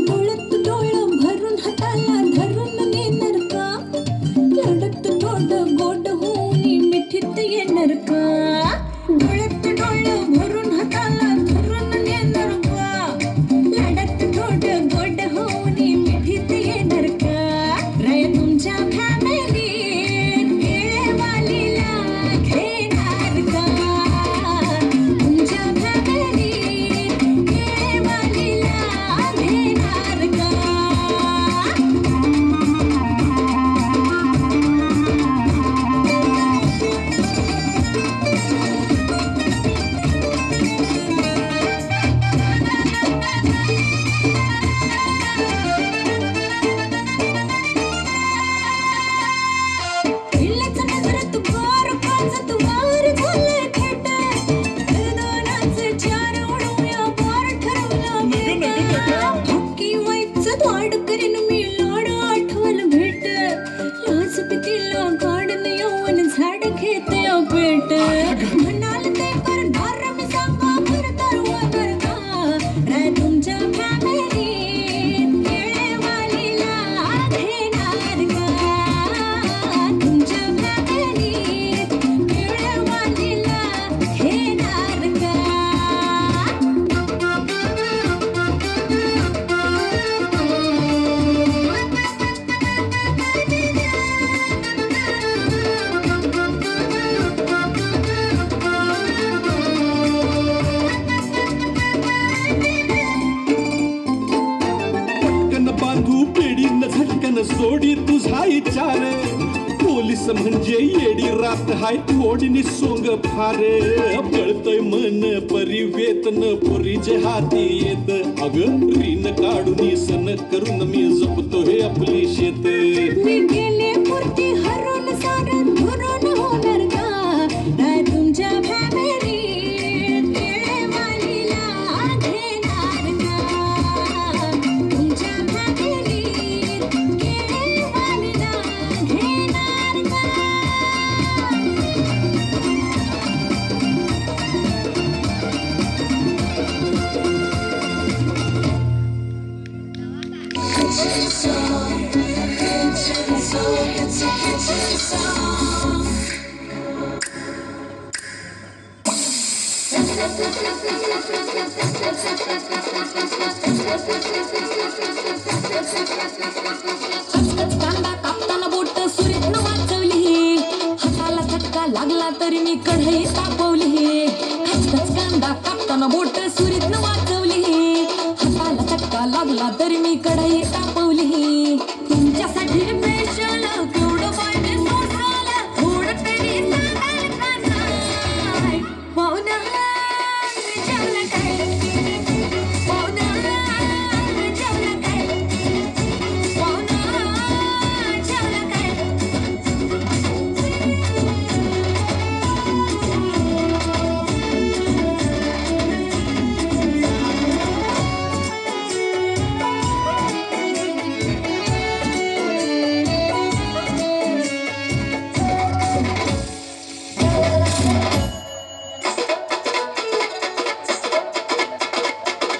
डोळ्यात डोळं भरून हाताला धरून नेणार का? लढत थोड गोड होऊन मिठीत येणार का? डोळ्यात डोळं भरून हाताला धरून नेणार का? लढत थोड गोड होऊन मिठीत येणार का? राय तुमच्या फॅमिलीत केळेवालीला घेणार का? तुमच्या फॅमिलीत केळेवालीला घेणार का? पिल्लाच्या नजरेत गोर काजत वार झालं खेट. दोनाचे चार ओढूया पार ठरवलं बेट. हक्की व्हायचं द्वाड करीन मी लाड आठवल भेट. लाज पितीला गाडन यौवन झाड घेते पेट. म्हणाल ते करणार मी सांगा फिरतर वगर का? राय तुमच्या फॅमिलीत केळेवालीला घेणार का? तुमच्या फॅमिलीत केळेवालीला घेणार का? पटकन बांधू पेडीन झटकन सोडी तुझा विचार. पोलीस म्हणजे येडी रात हाय ओढणी सोंग फार. पळतय मन परिवेतन पोरीचे हाती येत. अग रीन काढून सण करून मी जपतो हे आपली शेत. मी गेले पुरती हरून सारं धरून होणार का? राय तुमच्या फॅमिलीत केळेवालीला घेणार का? तुमच्या फॅमिलीत केळेवालीला घेणार का? कांदा कापताना बोट सुरीतनं वाचवली. हाताला झटका लागला तरी मी कढई तापवली. खचखच कांदा कापताना बोट सुरीतनं वाचवली. हाताला झटका लागला तरी मी कढई तापवली. तुमच्यासाठी स्पेशल केवढं पाहिजे सोसाल थोडं तरी सांगाल का नाही? पाहुणा जेवला काय? पाहुणा जेवला काय? पाहुणा जेवला काय?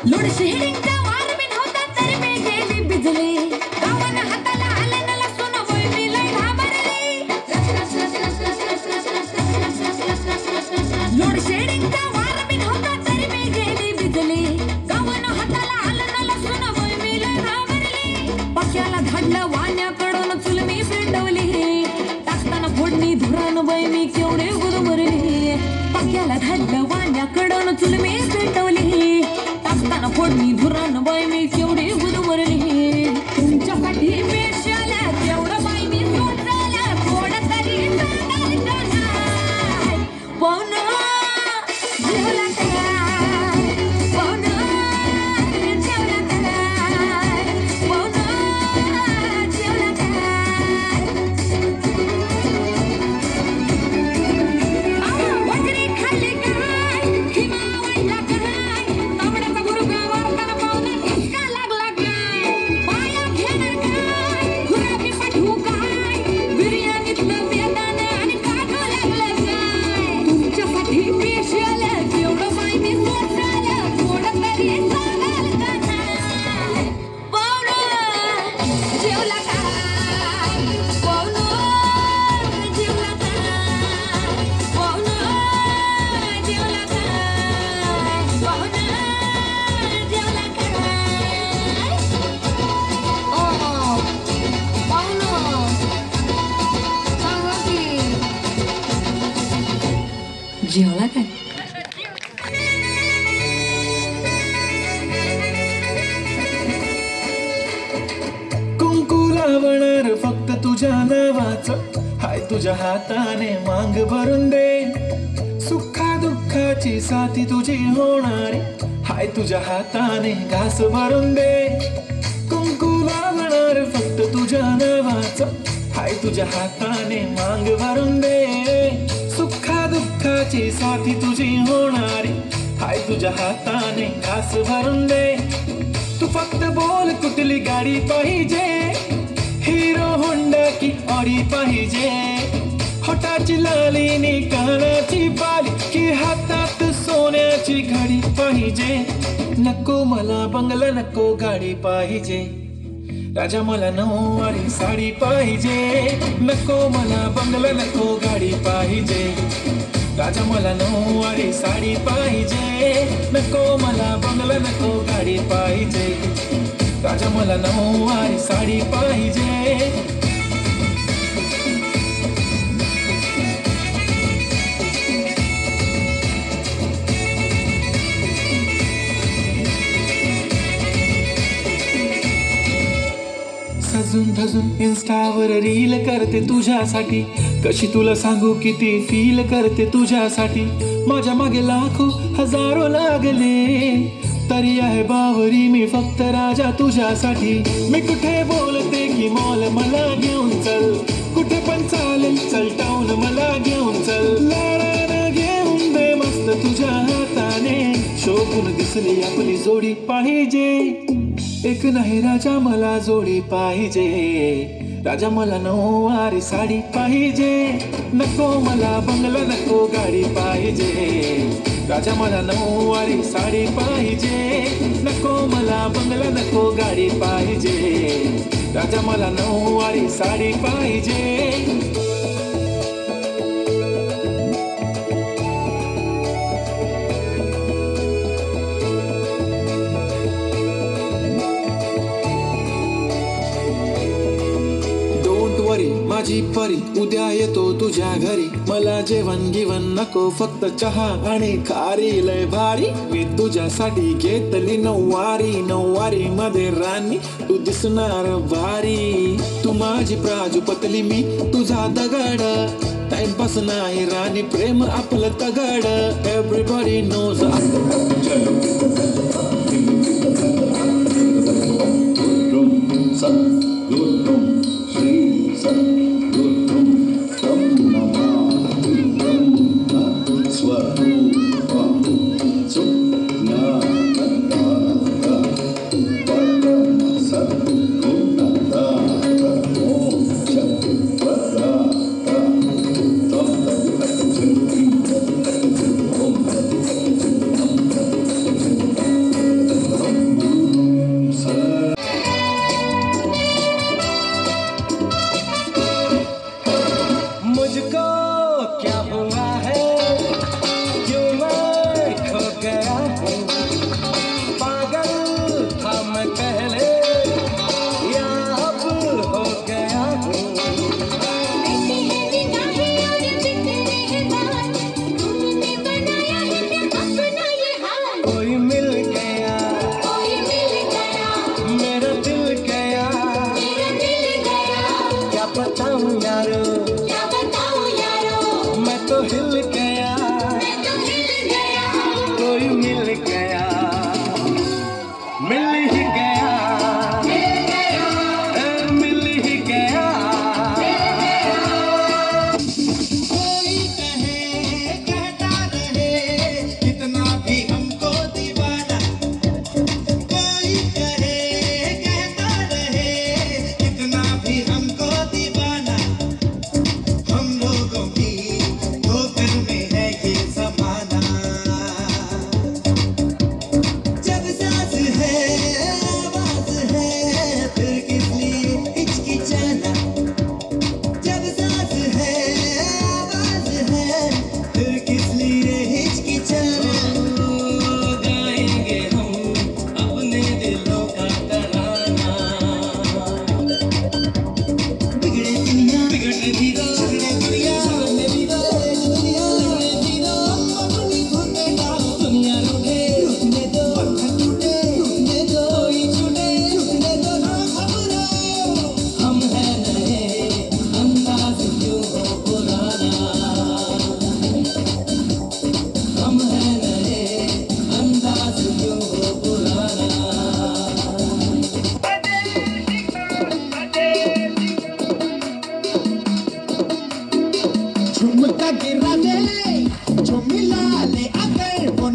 लोडशेडिंगचा वार बिन होता तरी मी गेली भिजले. गावानं हाताला आलं न लसूण वय मी लय घाबरले. लोडशेडिंगचा वार बिन होता तरी मी गेली भिजले. गावानं हाताला आलं न लसूण वय मी लय घाबरले. पक्याला धाडलं वाण्याकडून चूल मी पेटवली. टाकताना फोडणी धुरान वय मी केवढे गुदमरले. पक्याला धाडलं वाण्याकडून चूल मी पेटवली. टाकताना फोडणी धुरान बाई मी केवढी गुदमरली. तुमच्यासाठी स्पेशल केवढं बाई मी सोडलं थोडं तरी सांगाल का नाही? पाहुणा जेवला काय? पाहुणा जेवला काय? पाहुणा जेवला काय? वगैरे खाल्ली काय? हिमावळला काय? तांबड्याचा गुरुगा वारताना पाहुणा काय कुंकू लावणार फक्त तुझ्या नावाचं, हाय तुझ्या हाताने मांग भरून दे. सुखा दुःखाची साथी तुझी होणारी, हाय तुझ्या हाताने घास भरून दे. कुंकू लावणार फक्त तुझ्या नावाचं, हाय तुझ्या हाताने मांग भरून दे. सुखा दुःखाची साथी तुझी होणारी, हाय तुझ्या हाताने घास भरून दे. तू फक्त बोल कुठली गाडी पाहिजे, हिरो होंडा की ऑडी पाहिजे. होटाची लालीनी कानाची बाली की हातात सोन्याची घडी पाहिजे. नको मला बंगला नको गाडी पाहिजे, राजा मला नऊवारी साडी पाहिजे. नको मला बंगला नको गाडी पाहिजे, राजा मला नऊवारी साडी पाहिजे. नको मला बंगला नको गाडी पाहिजे, राजा मला नऊवारी साडी पाहिजे. सजून धजून इन्स्टावर रील करते तुझ्यासाठी, कशी तुला सांगू किती फील करते तुझ्यासाठी. माझ्या मागे लाखो हजारो लागले, तरी आहे बावरी मी फक्त राजा तुझ्यासाठी. मी कुठे बोलते की मॉल मला घेऊन चल, कुठे पण चालेल चल टाऊन मला घेऊन चल. लाडानं घेऊन दे मस्त तुझ्या हाताने, शोभून दिसली आपली जोडी पाहिजे. एक नाही राजा मला जोडी पाहिजे, राजा मला नऊवारी साडी पाहिजे. नको मला बंगला नको गाडी पाहिजे, राजा मला नऊवारी साडी पाहिजे. नको मला बंगला नको गाडी पाहिजे, राजा मला नऊवारी साडी पाहिजे. माझी परी उद्या येतो तुझ्या घरी, मला जेवण गिवण नको फक्त चहा आणि खारी लय भारी. मी तुझ्यासाठी घेतली नऊवारी, नऊवारी मध्ये राणी तू दिसणार भारी. तू माझी प्राजूपतली मी तुझा दगड, टाइमपास नाही राणी प्रेम आपलं तगड. एव्हरीबडी नोज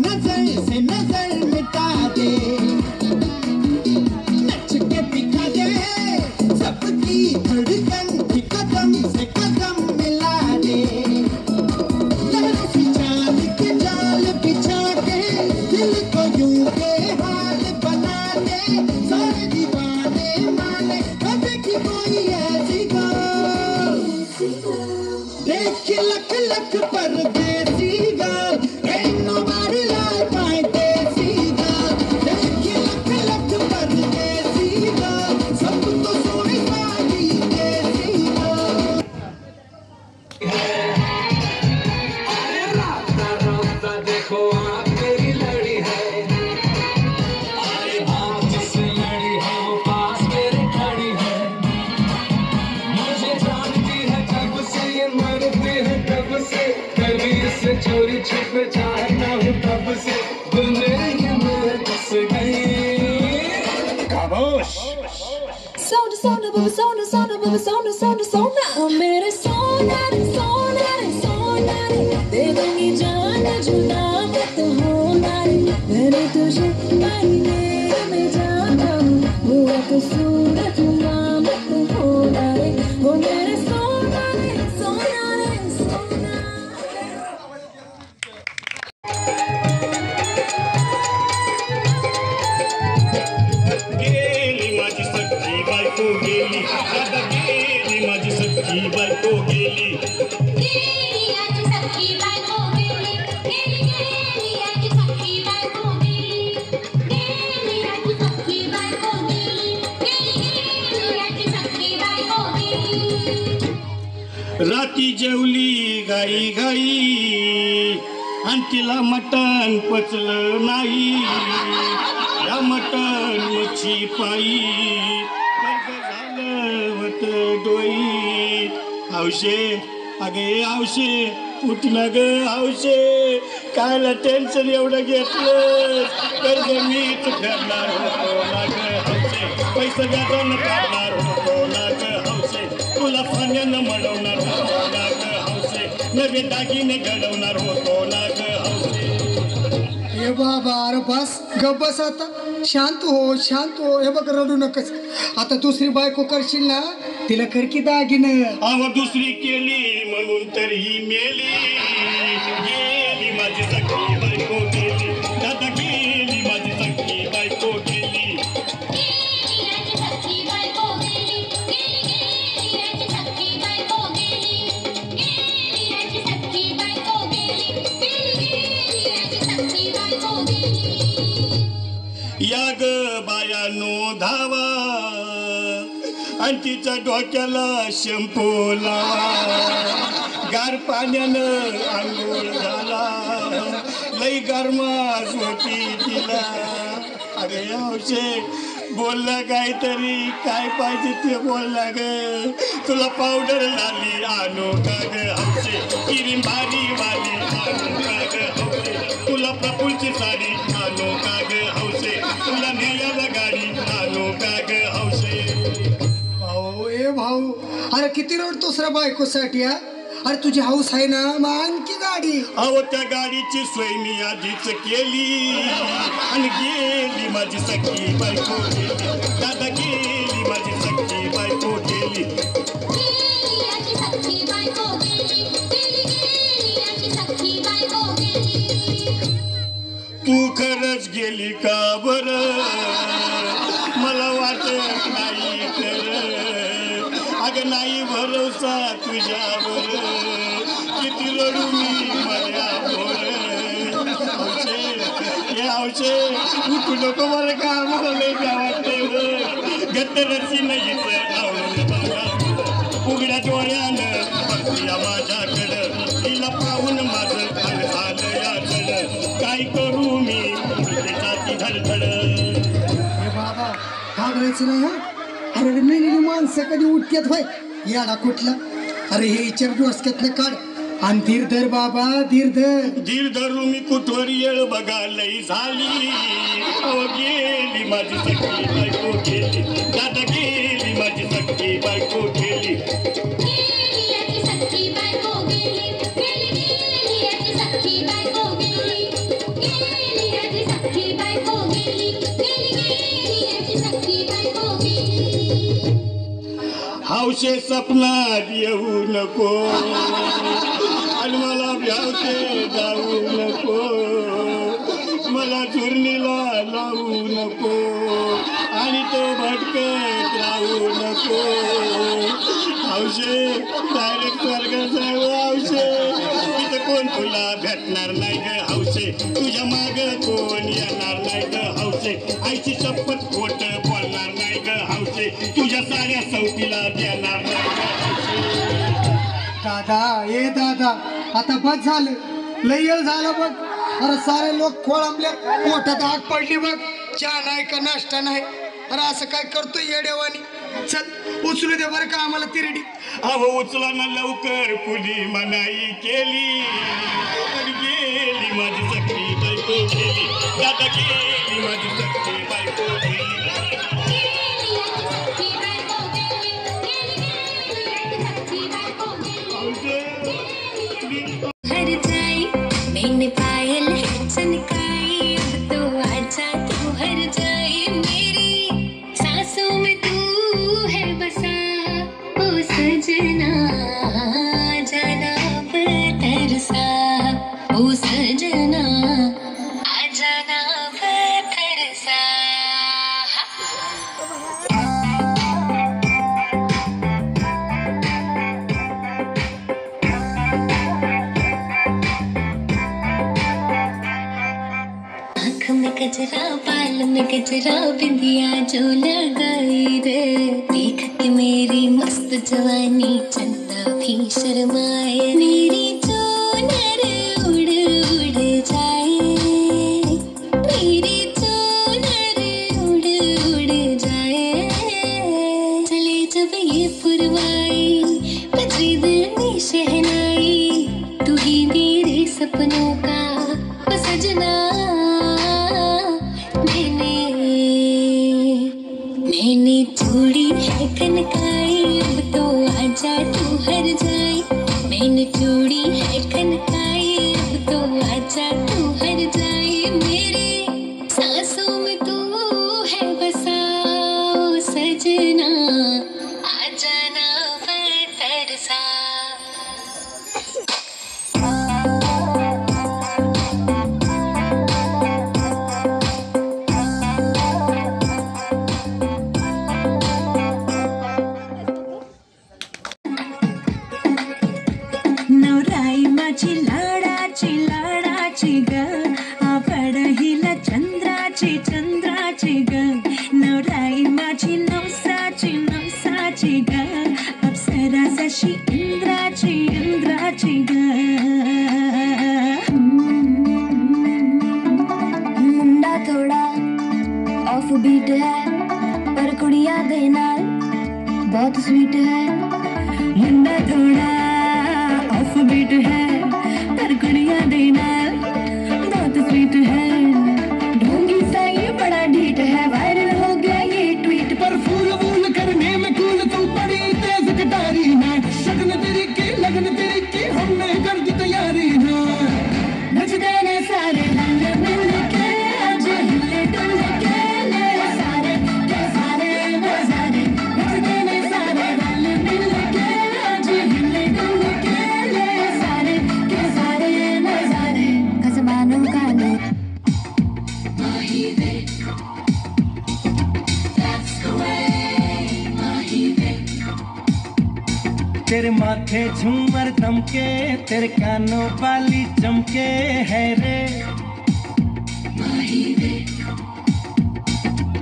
नजर से नजर मिटा दे, नच के दिखा दे, सबकी धड़कन की कदम से कदम मिला दे, लहरों की चाल के जाल बिछा के दिल को यूं के हाल बना दे, सारे दीवाने माने कभी की कोई ऐसी गाल, देख लख लख परदेसी गाल, ain't nobody like my देसी गाल, देख लख लख परदेसी गाल, सब तो सोनी वाली देसी गाल। देखो आप मेरी लड़ी है, अरे आप जिससे लड़ी है वो पास मेरे खड़ी है, मुझे जानती है जब से ये मरती है तब से, कभी इससे चोरी छुपे चाहता हूँ तब से, दिल में ये मेरे बस गई। खामोश। सोना सोना बाबा सोना सोना बाबा सोना सोना सोना ओ मेरे सोना रे सोना रे सोना रे, दे दूंगी जान जुदा मत होना रे, मैंने तुझे महीने में जाना, हुआ कसूर तुमा मत होना रे, ओ मेरे सोना रे सोना रे सोना। गेली माझी सख्खी बायको गेली, आता गेली माझी सख्खी बायको गेली, गेली आजी सखी बायको गेली, गेली गेली आजी सखी बायको गेली, गेली आजी सखी बायको गेली, गेली गेली आजी सखी बायको गेली। राती जेवली गाई गाई आणि तिला मटण पचलं नाही, या मटण मच्छी पायी कर्ज झालं वत डोई, हौशे अगे हौशे उठला ग हौशे, कायला टेन्शन एवढं घेतलं, कर्ज मीच फेडणार होतो ना ग हौशे, पैसे व्याजानं काढणार होतो ना ग हौशे, तुला फाण्यानं मळवणार होतो ना ग हौशे, नवे दागिने घडवणार होतो ना ग हौशे. हे बाबा अरे बस गप बस आता, शांत हो हे बघ रडू नकच, आता दुसरी बायको करशील ना तिला कर की दागिनं. अव दुसरी केली म्हणून तर ही मेली, गेली माझी सख्खी बायको गेली, दादा गेली माझी सख्खी बायको गेली, गेली आजी सखी बायको गेली, गेली गेली आजी सखी बायको गेली, गेली आजी सखी बायको गेली, गेली गेली आजी सखी बायको गेली। या ग बायानो धावा आणि तिच्या डोक्याला शॅम्पू लावा, गार पाण्यानं आंघोळ घाला, लई गरमास होती तिला. अरे हौशे बोलला काहीतरी, काय पाहिजे ते बोलला ग, तुला पावडर लाली आणू का ग हौशे, क्रीम भारी वाली आणू का ग हौशे, तुला प्रफुलची साडी आणू का ग हौशे, तुला नेल्याला गाडी आणू का ग हौशे. भाऊ ए भाऊ अरे किती रडतोस रे बायकोसाठी हा, अरे तुझी हाऊस आहे ना मग आणखी गाडी. अहो त्या गाडीची सोय मी आधीच केली आणि गेली माझी सख्खी बायको गेली, दादा गेली माझी सख्खी बायको गेली, गेली आजी सखी बायको गेली, गेली गेली आजी सखी बायको गेली। तू खरंच गेली का बरं, मला वाटत नाही तर, अगं नाही भरोसा तुझ्यावर, किती रडू मी माझ्यावर. हौशे हे हौशे उठू नको बरं का, मला लई काय वाटतंय गत्तरची नाही आवडून बघा, उघड्या डोळ्यानं बघूया माझ्याकडं, तिला पाहून माझं अंग झालं या जड, काय करू मी त्याची धडधड. हे बाबा घाबरायचं नाही हा, अरे मेलेली माणसं कधी उठतात होय याडा कुठला, अरे हे विचार डोसक्यातनं काढ आणि धीर धर बाबा धीर धर. धीर धरू मी कुठवर येळ बघा लई झाली, अहो गेली माझी सख्खी बायको गेली, दादा गेली माझी सख्खी बायको गेली, गेली आजी सखी बायको गेली, गेली गेली आजी सखी बायको गेली, गेली याची सख्खी बायको गेली गेली गेली याची सख्खी बायको गेली. हौशे सपनात येऊ नको आणि मला भ्यावते जाऊ नको, मला चुरणीला लावू नको आणि तो भटकत राहू नको. हौशे डायरेक्ट स्वर्गात जाऊ हौशे, इथं कोण तुला भेटणार नाही ग हौशे, तुझ्या माग कोण येणार नाही ग हौशे, आईची शपथ खोट बोलणार नाही ग हौशे, तुझ्या साऱ्या सवतीला देणार नाही ग हौशे. दादा आता बस झालं, लय येळ झालं बघ. अरे सारे लोक खोळंबले, पोटात आग पडली बघ, चहा नाही का नाश्ता नाही. अरे असं काय करतोय येडेवानी. चल उचलू दे बरं का आम्हाला तिरडी. अहो उचला ना लवकर, कुणी मनाई केली आणि गेली माझी सख्खी बायको गेली, दादा गेली माझी सख्खी बायको गेली. गेली याची सख्खी बायको गेली गेली गेली याची सख्खी बायको गेली. हर जाई मैंने पायल है चनकाई, अब तो आजा तू हर जाए मेरी सांसों में तू है बसा. ओ सजना जाना अब तरसा, ओ सजना आ जाना अब तरसा. आँख में गजरा बाल में गजरा बिंदिया जो लगाई रे, देख के मेरी मस्त जवानी चंदा भी शर्माए. मेरी चोनर उड़ उड़ जाए, मेरी चोनर उड़ उड़ जाए. चले जब ये पुरवाई बजरी दिल में शहनाई, तू ही मेरे सपनों का ओ सजना. मैंने चूड़ी है कनकाई, अब तो आजा तू हर जाए. मैंने चूड़ी है कनकाई, अब तो आजा तू हर जाए. मेरे सांसों में तू है बसा, ओ सजना आ जाना अब तरसा. नवराई माझी लाडाची ग, आवड हिला चंद्राची ग. नवराई माझी नवसाची ग, अप्सरा जशी इंद्राची ग. मुंडा थोड़ा ऑफ बीट है पर कुड़िया देना बहुत स्वीट है. मुंडा थोड़ा ऑफ बीट है पर कुड़िया देना बहुत स्वीट है. ढोंगी सा ये बड़ा ढीठ है, वायरल हो गया ये ट्वीट पर. फूल वूल करने में कूल तू बड़ी तेज कटारी है, लगन तेरी की हमने कर दी तैयारी है. नच देने सारे रंग मिल के, आज हिले डुल के ले सारे के सारे नजारे. नच देने सारे रंग मिल के, आज हिले डुल के ले सारे के सारे नजारे. खजमानों का लो तेरे माथे झूमर दमके, तेरे कानों वाली चमके है रे.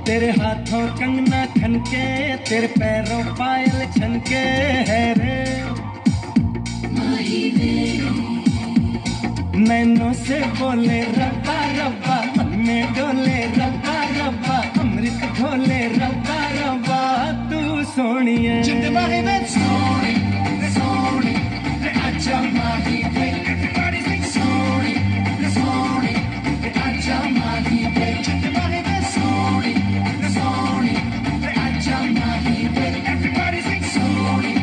तेरे हाथों कंगना खनके, तेरे पैरों पायल छनके है रे. नैनों से बोले रब्बा रब्बा, मन में डोले रब्बा रब्बा, अमृत घोले रब्बा रब्बा. तू सोनिए जिंद माही में सोनी सोनी रे अच्छा माही पे. Everybody sing सोनी सोनी रे अच्छा माही पे. जिंद माही में सोनी सोनी रे अच्छा माही पे. Everybody sing सोनी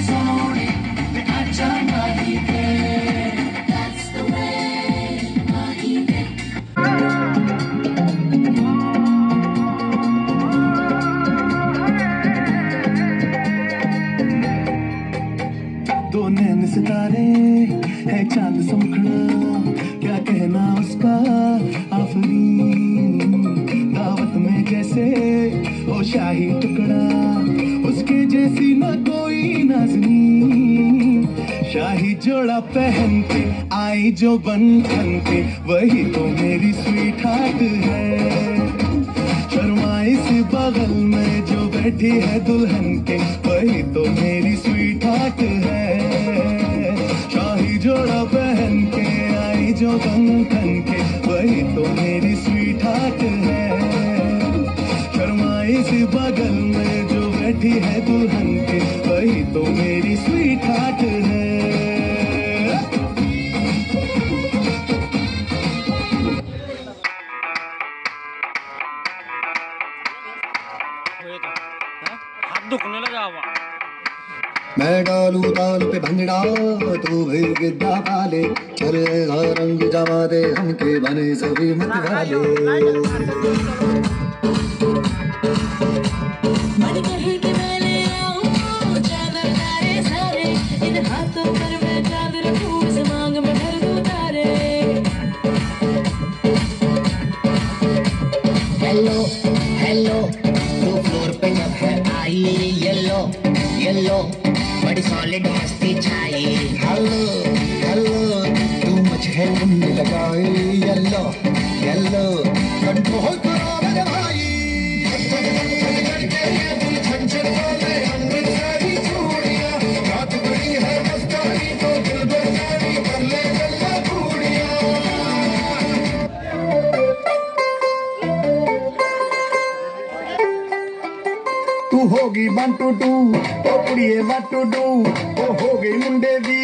सोनी रे अच्छा माही पे. That's the way, Mahi. सितारे है चांद सा मुखड़ा, क्या कहना उसका आफरीन, दावत में जैसे ओ शाही टुकड़ा, उसके जैसी ना कोई नाज़नीन, शाही जोड़ा पहन के आई जो बंधन के, वही तो मेरी स्वीट हार्ट है। शर्माई सी बगल में जो बैठी है दुल्हन के, वही तो मेरी स्वीट हार्ट है। शाही जोड़ा पहन के आई जो बंधन के, वही तो मेरी स्वीट हार्ट है। शर्माई सी बगल में जो बैठी है दुल्हन के, वही तो मेरी स्वीट हार्ट है। हाथ दुखने लगा हुआ। मैं डालू ताल पे भंगड़ा, तू भी गिद्धा पाले, चले रंग जमा दे हमके बने सभी मत वाले। मन कहे कि मैं ले आऊं चादर तारे सारे, इन हाथों पर मैं चादर रखूं, इस मांग में भर दूं तारे। हेलो हेलो तू फ्लोर पे जब है आई, येलो येलो बड़ी सॉलिड मस्ती छाई। हेलो हेलो तू मुझे मुंड लगाई, येलो येलो कंट्रोल करो मेरे भाई। तू होगी 1 2 2 ओ कुड़िए 1 2 2 ओ हो गई मुंडे दी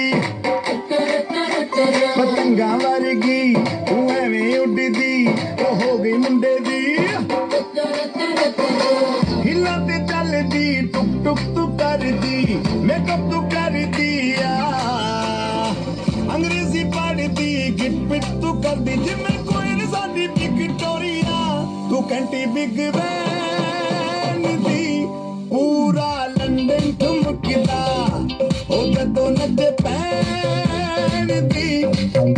पतंगा वर्गी, तू एवें उड़दी ओ हो गई मुंडे दी। हिलाते चलदी टुक टुक तू करदी, मेकअप तू कर दिया, अंग्रेजी पढ़दी गिट पिट तू करदी, जिम्मे कोई नहीं साडी विक्टोरिया, तू कैंटी बिग वैन दी, पूरा लंदन ठुमकदा, ओ जदों नचे पैन दी,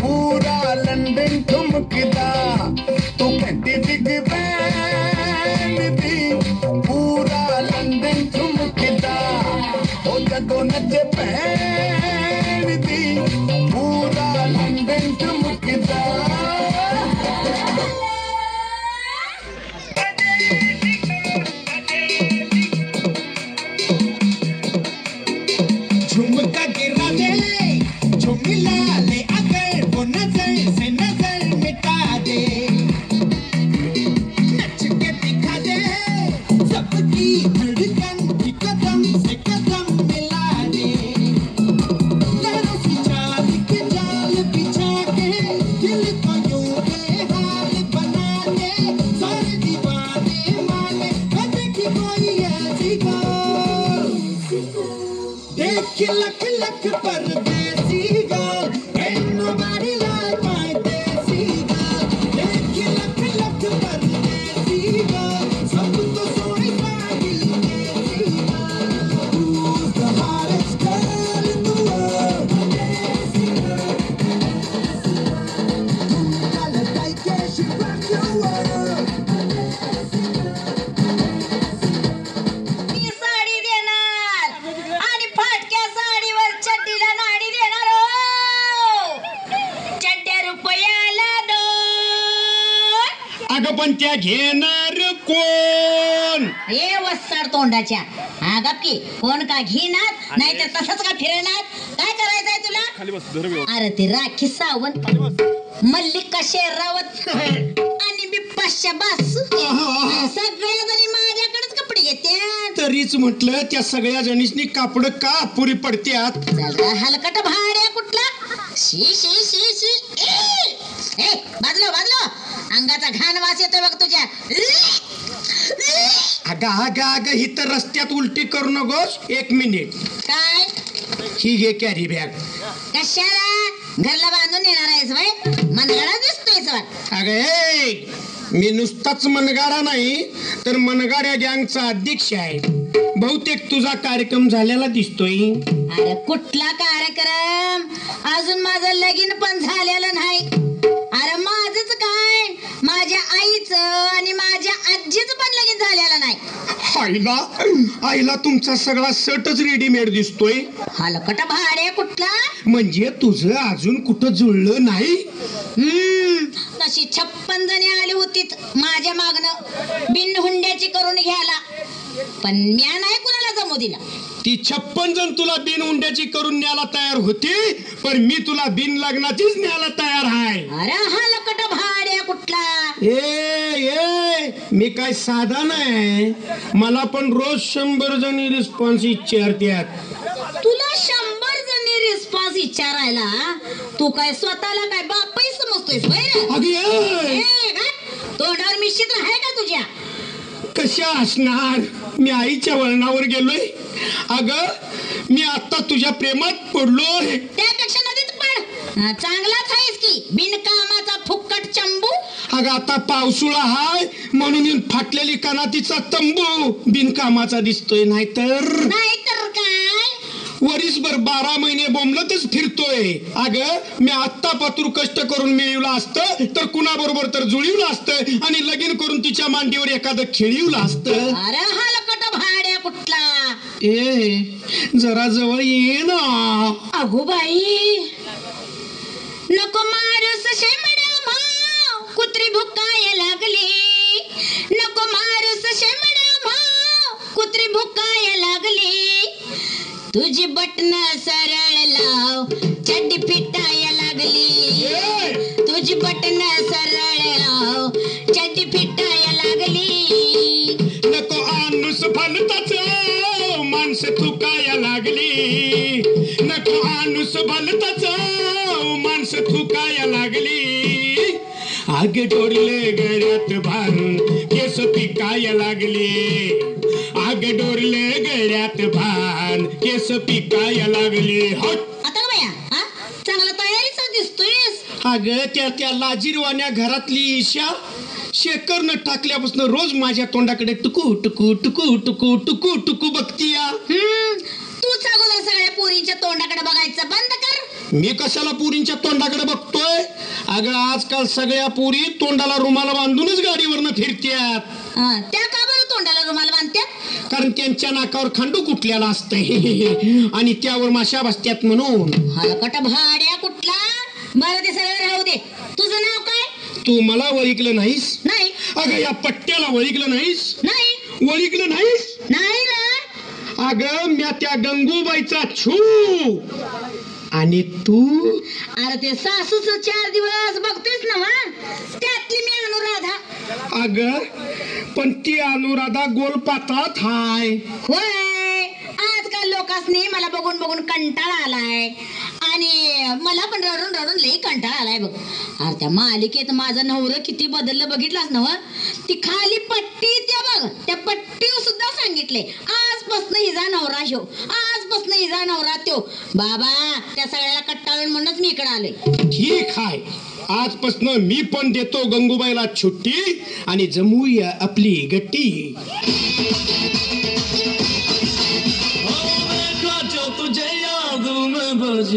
पूरा लंदन ठुमकदा, तू कैंटी बिग वैन दी, पूरा लंदन ठुमकदा, ओ जदों नचे पैन दी, पूरा लंदन ठुमकदा। झुमका गिरा दे, झुमिला ले अगर वो नजर से नजर मिटा दे, नच के दिखा दे सबकी धड़कन की, कदम से कदम मिला दे, लहरों की चाल के जाल बिछा के, दिल को यूं बेहाल बना दे, सारे दीवाने माने देखी कोई ऐसी गाल, देख लख लख परदेसी गाल, ain't nobody like my देसी गाल, देख लख लख परदेसी गाल, सब तो सोनी पागल देसी गाल। Who's the hottest girl in the world? Desi girl, काला tight K she rock your world. मी साडी देणार आणि फाटक्या साडीवर चड्डीला नाडी देणार हो. चड्ड्या रुपयाला दोन. अगं पण त्या घेणार कोण? हे वस्ताड तोंडाच्या आगाप की कोण का घेणार नाहीतर तसंच का फिरणार. काय करायचंय तुला? अरे ती राखी सावंत, मल्लिका शेरावत आणि बिप्पाशा बासू सगळ्या जणी माझ्याकडेच कपडे घेत्यात. तरीच म्हटलं त्या सगळ्या जणीसनी कापड का अपुरी पडत्यात. हलकट भाड्या कुठला. शी शी शी शी ए बाजलो बाजलो, अंगाचा घाण वास येतोय बघ तुझ्या. अगं ही तर रस्त्यात उलटी करू नकोस. 1 मिनिट. काय ही घे कॅरी बॅग. कशाला घरला बांधून येणार आहेस वय? मनगडा दिसतोय सर. अगं मी नुसताच मनगाडा नाही तर मनगाड्या गँगचा अध्यक्ष आहे. बहुतेक तुझा कार्यक्रम झालेला दिसतोय. अरे कुठला कार्यक्रम, अजून माझं लगीन पण झालेलं नाही. अरे माझंच काय, माझ्या आईचं आणि माझ्या आजीचं पण लगीन झालेलं नाही. आईला तुमचा सगळा सटच रेडीमेड दिसतोय. हलकट भाडे कुठला, म्हणजे तुझं अजून कुठं जुळलं नाही. तशी 56 जणी आली होती माझ्या मागणं बिन हुंड्याची करून घ्यायला, पण म्या नाही कुणाला जमू दिला. ती 56 जण तुला बिन उंड्याची करून न्यायला तयार होती, पण मी तुला बिन लग्नाचीच न्यायला तयार आहे. अरे हलकट भाडे कुठला, मी काय साधा नाही. मला पण रोज 100 जणी रिस्पॉन्स विचारतात. तुला 100 जणी रिस्पॉन्स विचारायला तू काय स्वतःला काय बापही समजतोयस? तोंडावर मिश्चित आहे का तुझ्या? कशा असणार, मी आईच्या वळणावर गेलोय. अगं मी आता तुझ्या प्रेमात पडलोय. त्यापेक्षा नदीत पड, चांगलाच आहेस की बिनकामाचा फुक्कट चंबू. अगं आता पावसाळा हाय म्हणून फाटलेली कनातीचा तंबू बिनकामाचा दिसतोय. नाहीतर काय वरीसभर 12 महिने बोंबलतच फिरतोय. अगं मी आत्ता पातूर कष्ट करून मिळवलं असतं तर कुणाबरोबर तर जुळवलं असतं आणि लगीन करून तिच्या मांडीवर एखादं खेळवलं असतं. अरे हलकट भाड्या कुठला, जरा जवळ ये ना. अगो बाई नको मारूस शेमड्या भाव, कुत्री भुकाय लागली. नको मारूस शेमड्या भाव, कुत्री भुकाय लागली. तुझी बटन सरळ लाव, चड्डी फिटाय लागली. तुझी बटन सरळ लाव, चड्डी फिटाय लागली. नको आणूस भलताच माणसं थुकाय लागली. नको आणूस भलताच माणसं थुकाय लागली. आगे डोरले गळ्यात भान केस पिकाय लागली. आगे डोरले गळ्यात भान केस पिकाय लागली. आता बया चांगला तयारीचा दिसतोयस. अगं त्या लाजीरवाण्या घरातली ईशा शेखरनं टाकल्यापासून रोज माझ्या तोंडाकडे टुकू टुकू टुकू टुकू टुकू टुकू बघतीया. तूच अगोदर सगळ्या पोरींच्या तोंडाकडे बघायचं बंद कर. मी कशाला पोरींच्या तोंडाकडे बघतोय? अगं आजकाल सगळ्या पोरी तोंडाला रुमाला बांधूनच गाडीवरनं फिरत्यात. त्या का बरं तोंडाला रुमाल बांधत्यात? कारण त्यांच्या नाकावर खांडू कुठल्याला असतंय आणि त्यावर माशा बसत्यात म्हणून. हलकट भाड्या कुठला, बरं ते सगळं राहू दे. तुझं नाव काय? तू मला ओळखलं नाहीस? नाही. अगं या पट्ट्याला ओळखलं नाहीस? नाही. ओळखलं नाहीस? नाही रे. अगं म्या त्या गंगूबाईचा छू. आणि तू? अरे ते सासूच 4 दिवस बघतोयस ना वा, त्यातली मी अनुराधा. अगं पण ती अनुराधा गोलपात्रात हाय. होय, आजकाल लोकांनी मला बघून बघून कंटाळा आलाय आणि मला पण रडून रडून लई कंटाळा आलाय बघ. अरे त्या मालिकेत माझं नवरं किती बदललं बघितलास ना. ती खाली पट्टी त्या बघ, त्या पट्टीवर सुद्धा सांगितले आजपासून हिजा नवरा शो, आजपासून हिजा नवरा त्यो. बाबा त्या सगळ्याला कट्टाळून म्हणूनच मी इकडे आलोय. ठीक आहे, आजपासून मी पण देतो गंगूबाईला सुट्टी आणि जमूया आपली गट्टी. तुझे याद में बज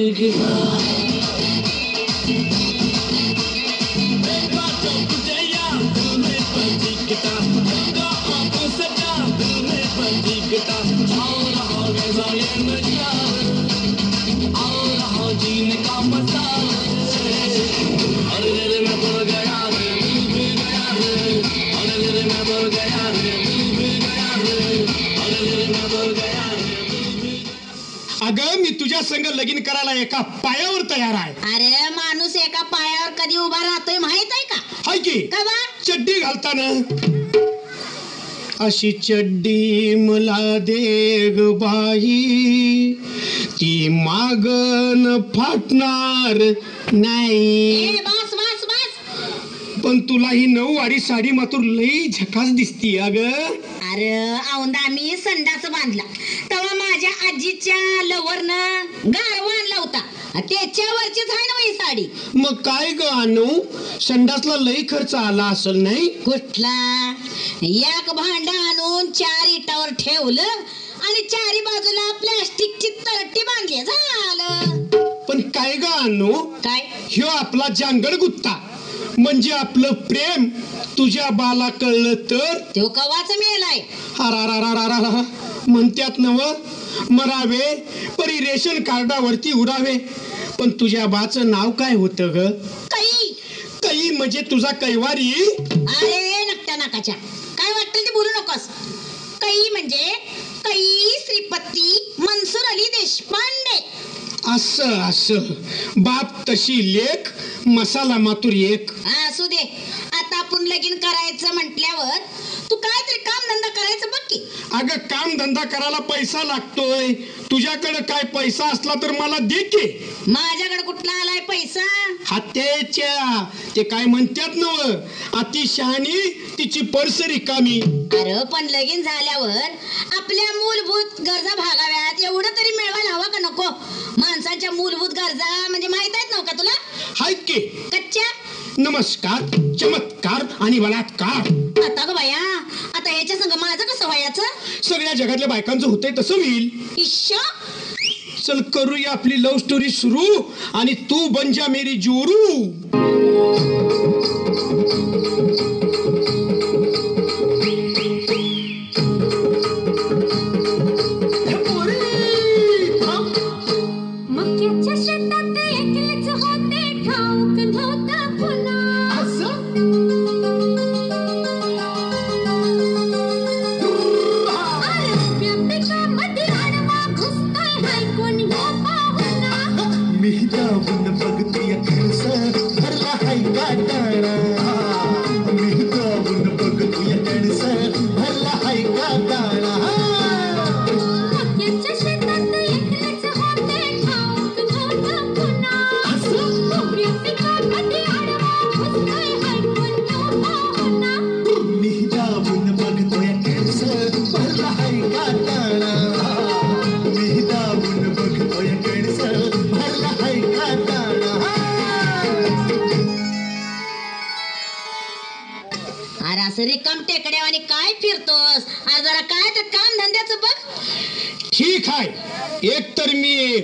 अगं मी तुझ्या संग लगीन करायला एका पायावर तयार आहे. अरे माणूस एका पायावर कधी उभा राहतोय माहित आहे का? हाय की का बा? चड्डी घालताना. अशी चड्डी मला दे ग बाई, ती मागन फाटणार नाही. बस बस बस. पण तुला ही 9वारी साडी मात्र लई झकास दिसती. अगं अरे औंदा मी संडास बांधला तेव्हा माझ्या आजीच्या लवरनं गारवा आणला होता त्याच्यावरचीच आहे ना ही साडी. मग काय ग आणू, संडासला लई खर्च आला असेल नाही? कुठला एक भांड आणून 4 इटावर ठेवलं आणि 4 बाजूला प्लॅस्टिकची तरटी बांधली, झालं. पण काय ग आणू, काय ह्यो आपला जांगड गुत्ता म्हणजे आपलं प्रेम तुझ्या बाला कळलं तर तो कवाच मेलाय. हरारारारारा म्हणत्यात नव, मरावे परी रेशन कार्डावरती उरावे. पण तुझ्या बाचं नाव काय होतं ग? काही काही म्हणजे तुझा कैवारी? अरे नकट्या नाकाच्या, काय वाटतं ते बोलू नकोस. काही म्हणजे काही श्रीपती मनसूर अली देशपांडे. असं असं बाप तशी लेख, मसाला मातूर एक. असू दे, आता आपण लगीन करायचं म्हटल्यावर तू काहीतरी काम धंदा करायचं बघ की. अगं काम धंदा करायला पैसा लागतोय. तुझ्याकडे काय पैसा असला तर मला दे की. माझ्याकडे कुठला आलाय पैसा? हात्याच्या ते काय म्हणतात नव, अति शहाणी तिची पर्स रिकामी. अरे पण लगीन झाल्यावर आपल्या मूलभूत गरजा भागाव्यात एवढं तरी मिळवायला हवं का नको? माणसाच्या मूलभूत गरजा म्हणजे माहित आहेत नव्ह का तुला? हाय की कच्च्या. नमस्कार, चमत्कार आणि बलात्कार. आता ग बाया, आता ह्याच्या संग माझं कसं व्हायचं? सगळ्या जगातल्या बायकांचं होतंय तसं होईल. इश्श, चल करूया आपली लव्ह स्टोरी सुरू आणि तू बन जा मेरी जोरू. मक्याच्या शेतात एकलेच होते, ठाऊक नव्हतं पुन्हा. अरे उभ्या पिकामध्ये आडवा घुसतोय, हाय कोण ह्यो पाहुणा. मी जाऊन बघतोय खरस भरला हाय गाडाणा. मी जाऊन बघतोय खरस भरला हाय गाडाणा. मक्याच्या शेतात एकलेच होते, ठाऊक नव्हतं पुन्हा. उभ्या पिकामध्ये आडवा घुसतोय, हाय कोण ह्यो पाहुणा. मी जाऊन बघतोय खरस भरला हाय गाडाणा. मी जाऊन बघतोय खरस भरला हाय गाडाणा. अरे असं रिकाम टेकड्या आणि काय फिरतोस? अरे जरा काय तर काम धंद्याचं बघ. ठीक आहे, एक तर मी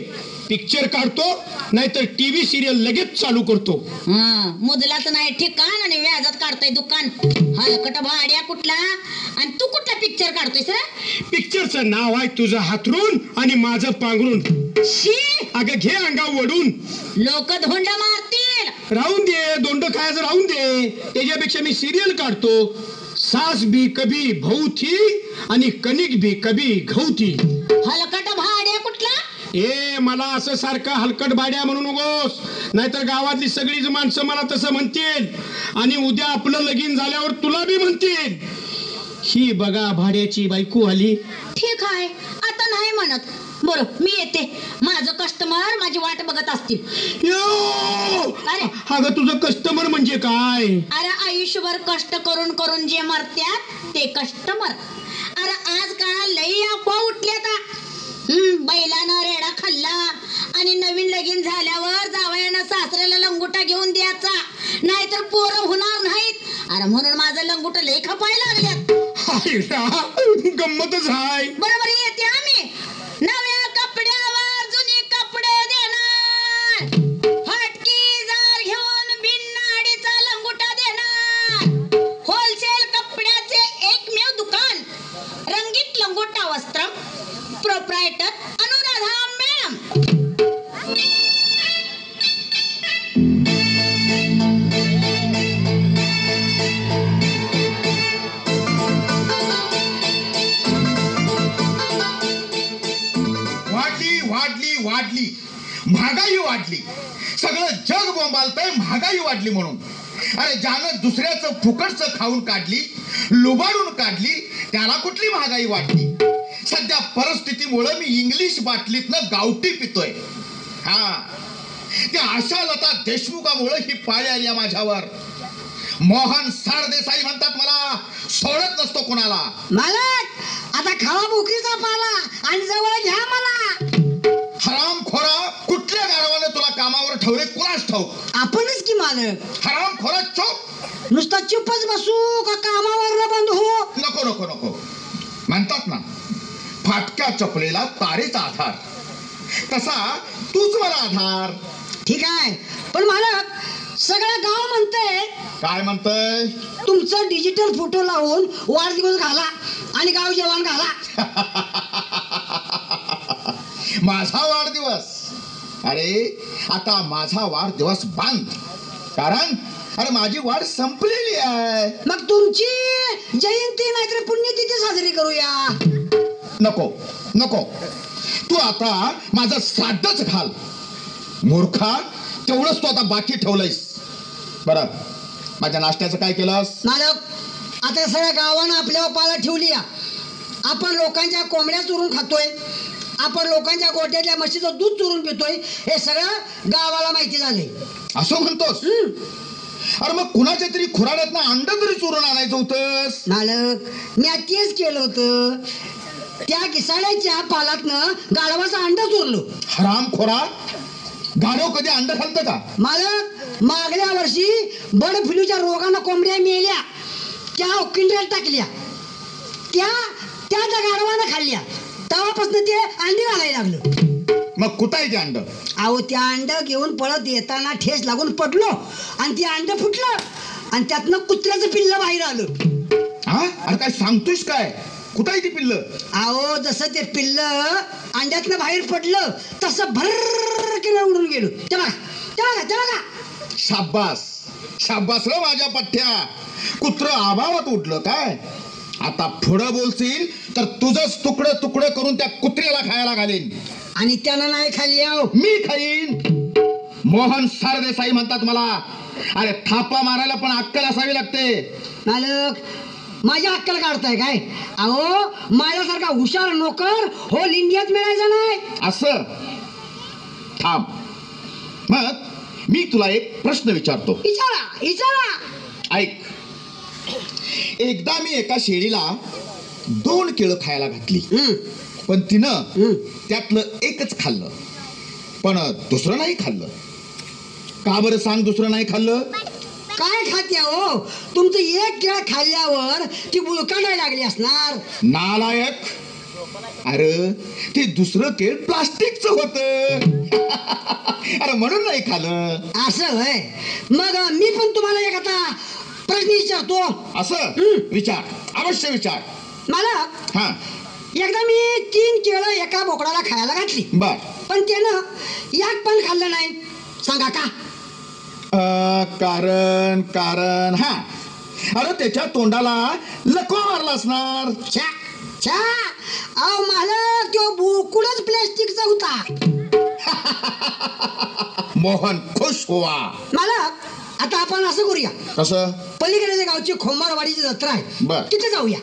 पिक्चर काढतो, नाहीतर टीव्ही सिरियल लगेच चालू करतो. मुदलाच नाही ठिकाण आणि व्याजात काढतोय दुकान. हलकट भाड्या कुठला, आणि तू कुठला पिक्चर काढतोयस रे? पिक्चरचं नाव आहे तुझं हातरून आणि माझं पांघरून. शी, अगं घे अंगा वडून. लोक धोंड मारतील. राहून दे, दोंड खायचं राहून दे. त्याच्यापेक्षा मी सिरियल काढतो. सास भी कभी भाऊ थी आणि कणिक भी कभी गहू थी. हलकट भाड्या कुठला? ए मला असं सारखं हलकट भाड्या म्हणू नकोस, नाहीतर गावातली सगळीच माणसं मला तसं म्हणतील आणि उद्या आपलं लगीन झाल्यावर तुला बी म्हणतील, ही बघा भाड्याची बायको आली. ठीक आहे, आता नाही म्हणत. बरं, मी येते. माझं कस्टमर माझी वाट बघत असतील. अरे अगं तुझं कस्टमर म्हणजे काय? अरे आयुष्यभर कष्ट करून करून जे मरत्यात ते कस्टमर. अरे आजकाल लई अफवा उठल्यात. बैलानं रेडा खाल्ला आणि नवीन लगीन झाल्यावर जावयानं सासऱ्याला लंगोटा घेऊन द्यायचा, नाहीतर पोरं होणार नाहीत. अरे म्हणून माझं लंगोट लई खपायला लागल्यात. गंमतच आहे. बरोबर येते आम्ही. नव्या कपड्यावर जुनी कपडे देणार, हटकी जार घेऊन बिननाडीचा लंगोटा देणार. होलसेल कपड्याचे एकमेव दुकान, रंगीत लंगोटा वस्त्र, प्रोप्रायटर अनुराधा मॅडम. वाढली महागाई वाढली. सगळं जग बोंबालतंय महागाई वाढली म्हणून. अरे ज्यानं दुसऱ्याचं फुकटचं खाऊन काढली, लुबाडून काढली, त्याला कुठली महागाई वाढली? सध्या परिस्थितीमुळे मी इंग्लिश बाटलीतनं गावठी पितोय. त्या आशालता देशमुखामुळे ही पाळी आली माझ्यावर. मोहन सरदेसाई म्हणतात मला, सोडत नसतो कोणाला. मालक आता खावा बोकरीचा पाला आणि जवळ घ्या मला. हरामखोरा, कुठल्या गाढवाने तुला मालक हराम खोरा चोप. नुसता चुपच बसू का कामावर बंद हो? नको नको नको. म्हणतात ना फाटक्या चपलेला तारेचा आधार, तसा तूच मला आधार. ठीक आहे, पण मालक सगळं गाव म्हणतंय. काय म्हणतंय? तुमचं डिजिटल फोटो लावून वाढदिवस घाला आणि गाव जेवण घाला. माझा वाढदिवस? अरे आता माझा वाढदिवस बांध, कारण अरे माझी वाढ संपलेली आहे. मग तुमची जयंती नाहीतर पुण्यतिथी साजरी करूया. नको नको, तू आता माझं श्राद्धच घाल. मूर्खा, तेवढंच तू आता बाकी ठेवलंयस. बरं, माझ्या नाश्त्याचं काय केलंस? मालक आता सगळ्या गावानं आपल्यावर पाला ठेवली. आपण लोकांच्या कोंबड्या चोरून खातोय, आपण लोकांच्या गोट्यातल्या म्हशीचं दूध चोरून पितोय, हे सगळं गावाला माहिती झाले. असं म्हणतोस? अरे मग कुणाच्या तरी खुराड्यातनं अंड तरी चोरून आणायचं होतंस. मालक मी तेच केलं होतं. त्या घिसाड्याच्या पालातनं गाढवाचं अंड चोरलं. हराम खोरा, गाढव कधी अंड घालतं का? मालक मागल्या वर्षी बर्ड फ्लूच्या रोगानं कोंबड्या मेल्या, त्या किंड्यात टाकल्या, त्या त्या गाढवानं खाल्ल्या. तेव्हापासून ते अंडी घालायला लागलं. मग कुठं आहे ते अंड? अहो त्या अंड घेऊन पळत येताना ठेस लागून पडलो आणि ते अंड फुटलं आणि त्यातनं कुत्र्याचं पिल्लं बाहेर आलं. हा, अरे काय सांगतोयस काय? कुठं आहे ती पिल्ल? अहो जसं ते पिल्ल अंड्यातनं बाहेर पडलं तसं भरकेनं उडून गेलो. ते बघा ते बघा ते बघा. शाब्बास शाब्बास रे माझ्या पठ्ठ्या. कुत्र आभावात उठलं काय? आता पुढं बोलशील तर तुझंच तुकडं तुकडं करून त्या कुत्र्याला खायला घालीन. आणि त्यानं नाही खाल्ली. अहो मी खाईन. मोहन सरदेसाई म्हणतात मला. अरे थापा मारायला पण अक्कल असावी लागते. मालक माझ्या अक्कल काढताय काय? अहो माझ्यासारखा हुशार नोकर होल इंडियात मिळायचा नाही. असं थांब, मग मी तुला एक प्रश्न विचारतो. विचारा विचारा. ऐक, एकदा मी एका शेळीला 2 केळं खायला घातली, पण तिनं त्यातलं एकच खाल्लं, पण दुसरं नाही खाल्लं. का बरं सांग दुसरं नाही खाल्लं? काय खात्या हो? तुमचं एक केळ खाल्ल्यावर ती बुळकाडायला लागली असणार. नालायक. अरे ते दुसरं केळ प्लास्टिकचं होतं. अरे म्हणून नाही खाल्लं. असं होय? मग मी पण तुम्हाला एक आता प्रश्न विचारतो. असं विचार, अवश्य विचार. मला हा, एकदा मी 3 केळं एका बोकडाला खायला घातली, बर, पण त्यानं एक पण खाल्लं नाही. सांगा का? कारण कारण हा, अरे त्याच्या तोंडाला लकवा मारला असणार. छा छा. अहो मला तो बोकुडच प्लॅस्टिकचा होता. मोहन खुश हुआ. मला आता आपण असं करूया. कसं? पलीकडे गावची खोमारवाडीची जत्रा आहे, बर, तिथे जाऊया.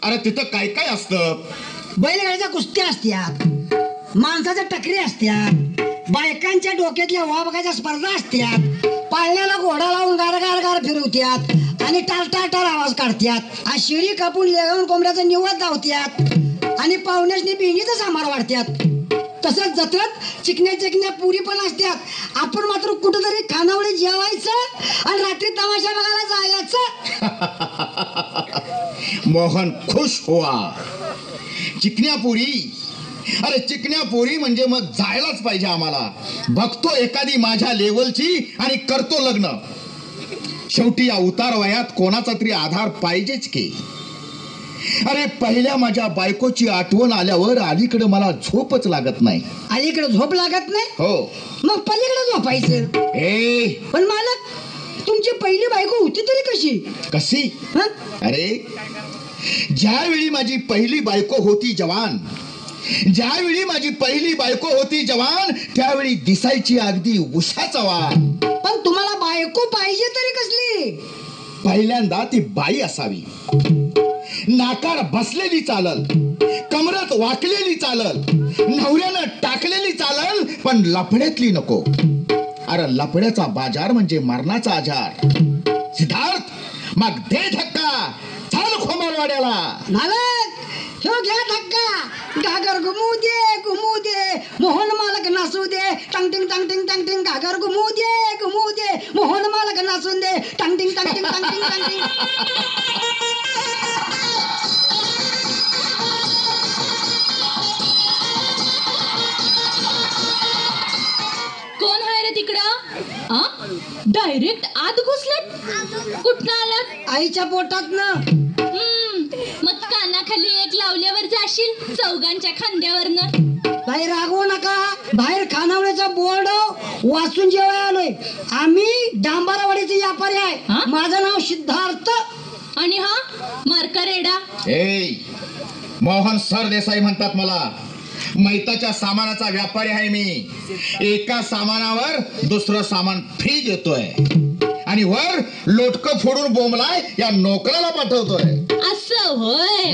अरे तिथं काय काय असतं? बैलगाड्याच्या कुस्त्या असत्यात, माणसाच्या टकरी असत्यात, बायकांच्या डोक्यातल्या वाबगाच्या स्पर्धा असत्यात, पाळण्याला घोडा लावून गार गार गार फिरवत्यात आणि टार टार टार आवाज काढत्यात, आणि शिळी कापून लेगावून कोंबड्याचा निवाद धावत्यात आणि पाहुण्यासनी बिणीचा सामार वाढत्यात. तसंच जत्रेत चिकन्या पुरी पण असत्यात. आपण मात्र कुठंतरी खानावळी जेवायचं आणि रात्री तमाशा बघायला जायचं. मोहन खुश हुआ. चिकन्यापुरी, अरे चिकन्यापुरी म्हणजे मग जायलाच पाहिजे आम्हाला. बघतो एखादी माझ्या लेवलची आणि करतो लग्न. शेवटी या उतार वयात कोणाचा तरी आधार पाहिजेच की. अरे पहिल्या माझ्या बायकोची आठवण आल्यावर अलीकडे मला झोपच लागत नाही. अलीकडे झोप लागत नाही? हो. मग पलीकडे झोपायचं. पण मालक तुमची पहिली बायको होती तरी कशी? कशी? अरे ज्यावेळी माझी पहिली बायको होती जवान, ज्यावेळी माझी पहिली बायको होती जवान, त्यावेळी दिसायची अगदी उषाचा वाण. पण तुम्हाला बायको पाहिजे तरी कसली? पहिल्यांदा ती बाई असावी, नाकार बसलेली चालल, कमरत वाकलेली चालल, नवऱ्यानं टाकलेली चालल, पण लफड्यातली नको. अरे लफड्याचा बाजार म्हणजे मरणाचा आजार. सिद्धार्थ, मग दे धक्का, चाल खोमारवाड्याला. मालक ह्यो घ्या धक्का. घागर घुमू दे मोहन मालक नाचू दे टंग टिंग टंग टिंग टंग टिंग घागर घुमू दे मोहन मालक नाचून दे टंग टिंग टंग टिंग टंग टिंग टंग टिंग. कोण आहे रे तिकडं? डायरेक्ट आत घुसलात? कुठनं आलात? आईच्या पोटात ना. मग कानाखाली एक लावल्यावर जाशील चौघांच्या खांद्यावरनं. काही रागवू नका. बाहेर खानावळीचा बोर्ड वाचून जेवाय आलोय. आम्ही डांबारावाडीचे व्यापारी आहे. माझं नाव सिद्धार्थ. आणि हा मार्का रेडा. मोहन सरदेसाई म्हणतात मला. मैताच्या सामानाचा व्यापारी आहे मी. एका सामानावर दुसरं सामान फ्री देतोय आणि वर लोटकं फोडून बोंबलाय या नोकराला पाठवतोय. असं होय.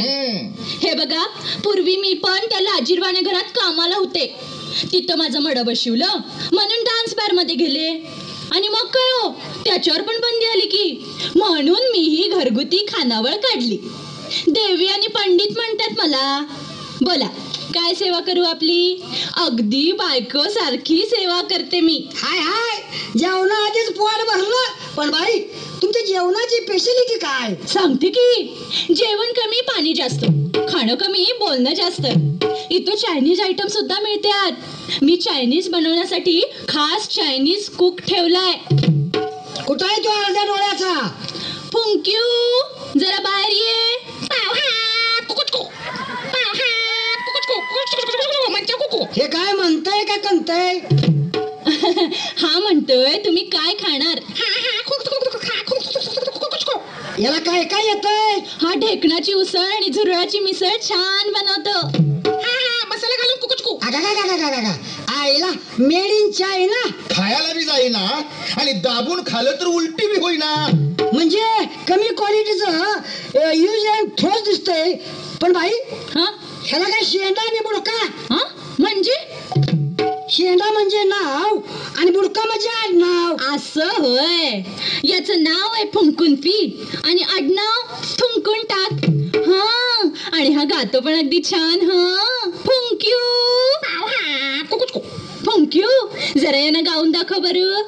हे बघा, पूर्वी मी पण त्या लाजीरवाण्या घरात कामाला होते. तिथं माझं मडं बशिवलं म्हणून डान्स बार मध्ये गेले. आणि मग काय हो, त्याच्यावर पण बंदी आली की. म्हणून मी ही घरगुती खानावळ काढली. देवी आणि पंडित म्हणतात मला. बोला, काय सेवा करू आपली? अगदी बायको सारखी सेवा करते मी. हाय हाय, जेवणा आधीच पोट भरलं. पण बाई, तुमच्या जेवणाची स्पेशालिटी काय? सांगते की. जेवण कमी, पाणी जास्त, खाणं कमी, बोलणं जास्त. इथं चायनीज आयटम सुद्धा मिळतात. मी चायनीज बनवण्यासाठी खास चायनीज कुक ठेवलाय. कुठं आहे तो अर्ध्या डोळ्याचा? फुंक्यू, जरा बाहेर ये. हे काय म्हणताय का कंतय? हा म्हणतोय तुम्ही काय खाणार? याला काय काय येतंय? हा ढेकणाची उसळ आणि झुरळाची मिसळ छान बनवतो. मसाला घालून कुकुचकू. आईला मेड इन चायना. खायला बी जाईना आणि दाबून खाल्लं तर उलटी बी होईना. म्हणजे कमी क्वालिटीचं यूज अँड थ्रोच दिसतंय. पण बाई, ह्याला काय शेंडा आणि बुडका? म्हणजे शेंडा म्हणजे नाव आणि बुडका म्हणजे आडनाव. असं होय. याचं नाव आहे फुंकून पी आणि आडनाव फुंकून टाक. हा, आणि हा गातो पण अगदी छान. हा, फुंक्यू फुंक्यू, जरा यानं गाऊन दाखव बरं.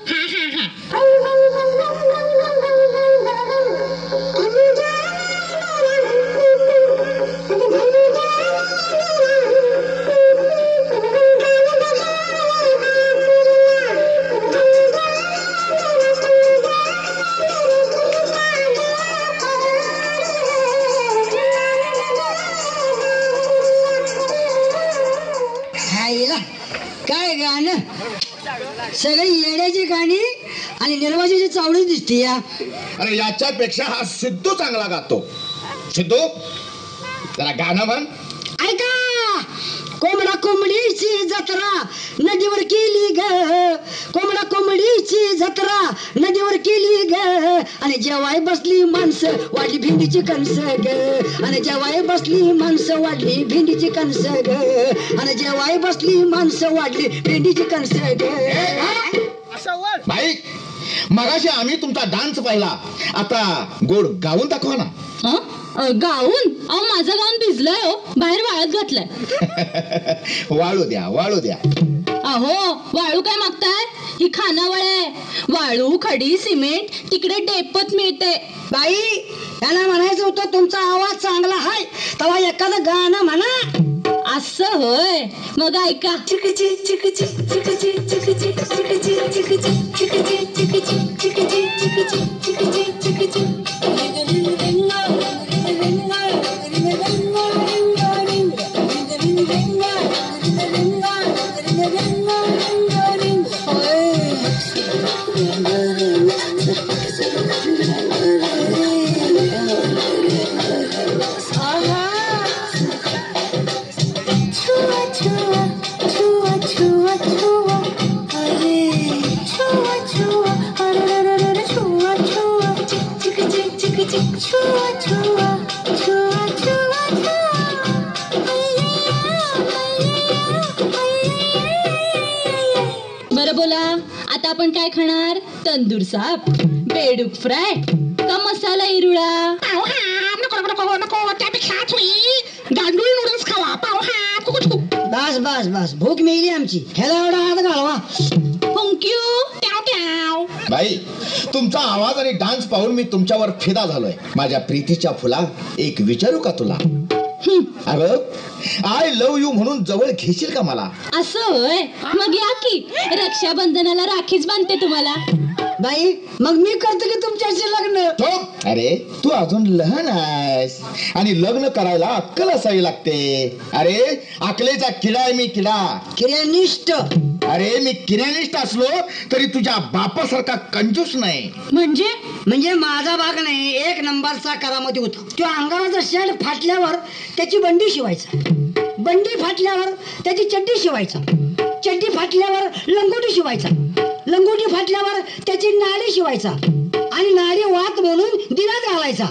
काय गाणं, सगळी येड्याची गाणी आणि निर्वाजीची चावडी दिसते या. अरे याच्यापेक्षा हा सिद्धू चांगला गातो. सिद्धू, जरा गाणं म्हण. ऐका, कोंबडा कोंबडीची जत्रा नदीवर केली ग. कोंबडा कोंबडीची जत्रा नदीवर केली ग. आणि जेवाय बसली माणसं वाढली भेंडीची कणस ग. आणि जेवाय बसली माणसं वाढली भेंडीची कणस ग. आणि जेवाय बसली माणसं वाढली भेंडीची कणस ग. बाई, मगाशी आम्ही तुमचा डान्स पाहिला. आता गोड गाऊन दाखवा ना. गाऊन? अहो, माझं गाऊन भिजलंय हो, बाहेर वाळत घातलंय. वाळू द्या, वाळू द्या. अहो, वाळू काय मागताय? ही खानावळ आहे. वाळू, खडी, सिमेंट तिकडे डेपत मिळते. बाई, त्याला म्हणायचं होतं तुमचा आवाज चांगला आहे तेव्हा एखादं गाणं म्हणा. असं होय, मग ऐका. चिकची चिकची चिकची चिकची चिकची चिकची चिकची चिकची चिकची चिकची चिकची चिकची. बरं बोला, आता आपण काय खाणार? तंदूर साप, बेडूक फ्राय का मसाला इरुळा? नको नको नको नको, त्यापेक्षा तुम्ही गांडूळ नूडल्स खावा. पाव हा बस बस बस भूक मिळली आमची. ह्याला एवढा हात घालवा. थँक्यू. ट्याव ट्याव. बाई तुमचा आवाज आणि डान्स पाहून मी तुमच्यावर फिदा झालोय. माझ्या प्रीतीच्या फुला एक विचारू का तुला? अगं आय लव्ह यू म्हणून जवळ घेशील का मला? असं होय. मग या की रक्षाबंधनाला राखीच बांधते तुम्हाला. बाई मग मी करतो की तुमच्याशी लग्न. चुप. अरे तू अजून लहान आहेस आणि लग्न करायला अक्कल असावी लागते. अरे अकलेचा किडा आहे मी, किडा. किर्यानिष्ठ. अरे मी किर्यानिष्ठ असलो तरी तुझ्या बापासारखा कंजूस नाही. म्हणजे माझा भाग नाही. एक नंबरचा करामती होता. तो अंगावरचा शर्ट फाटल्यावर त्याची बंडी शिवायचा, बंडी फाटल्यावर त्याची चड्डी शिवायचा, चड्डी फाटल्यावर लंगोटी शिवायचा, लंगोटी फाटल्यावर त्याची नाडी शिवायचा आणि नाडी वात म्हणून दिव्यात घालायचा.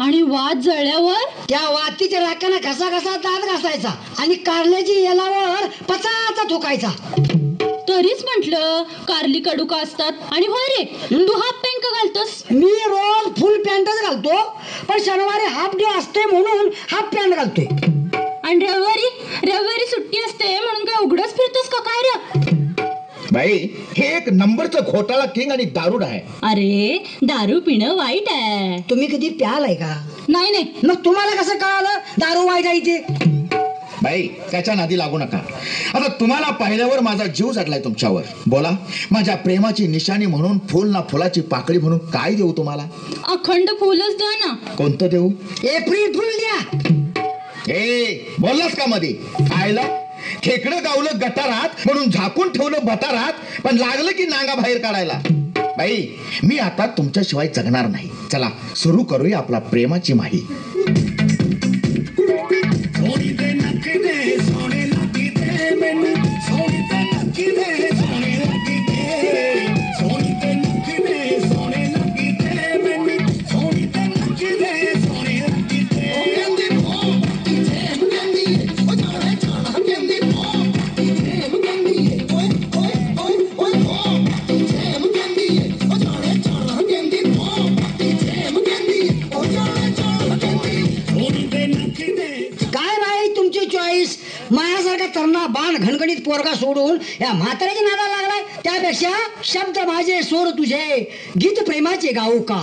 आणि वात जळल्यावर त्या वातीच्या राखाने घसा घसा दात घासायचा आणि कारल्याची येलावर पचाचा थुकायचा. तरीच म्हंटल कारली कडू का असतात. आणि होय रे तू हाफ पॅन्ट का घालतोस? मी रोज फुल पॅन्टच घालतो, पण शनिवारी हाफ डे असते म्हणून हाफ पॅन्ट घालतोय. आणि रविवारी सुट्टी असते म्हणून काय उघडच फिरतोस का काय रे? बाई हे एक नंबरचं घोटाळा किंग आणि दारूड आहे. अरे दारू पिणं वाईट आहे. तुम्ही कधी प्यालाय का? नाही. मग तुम्हाला कसं कळालं दारू वाईट आहे ते? बाई त्याच्या नादी लागू नका. आता तुम्हाला पाहिल्यावर माझा जीव चढलाय तुमच्यावर. बोला माझ्या प्रेमाची निशाणी म्हणून फुल ना फुलाची पाकळी म्हणून काय देऊ तुम्हाला? अखंड फुलच द्या ना. कोणतं देऊ? एप्रिल फुल द्या. बोललास का मध्ये? खायला खेकडं गावलं गटारात म्हणून झाकून ठेवलं बटारात, पण लागलं की नांगा बाहेर काढायला. बाई मी आता तुमच्याशिवाय जगणार नाही. चला सुरू करूया आपला प्रेमाची माही. माझ्यासारखा तरणा बाण घणघणीत पोरगा सोडून या म्हाताऱ्याच्या नादाला लागलाय. त्यापेक्षा शब्द माझे सोर तुझे गीत प्रेमाचे गाऊ का?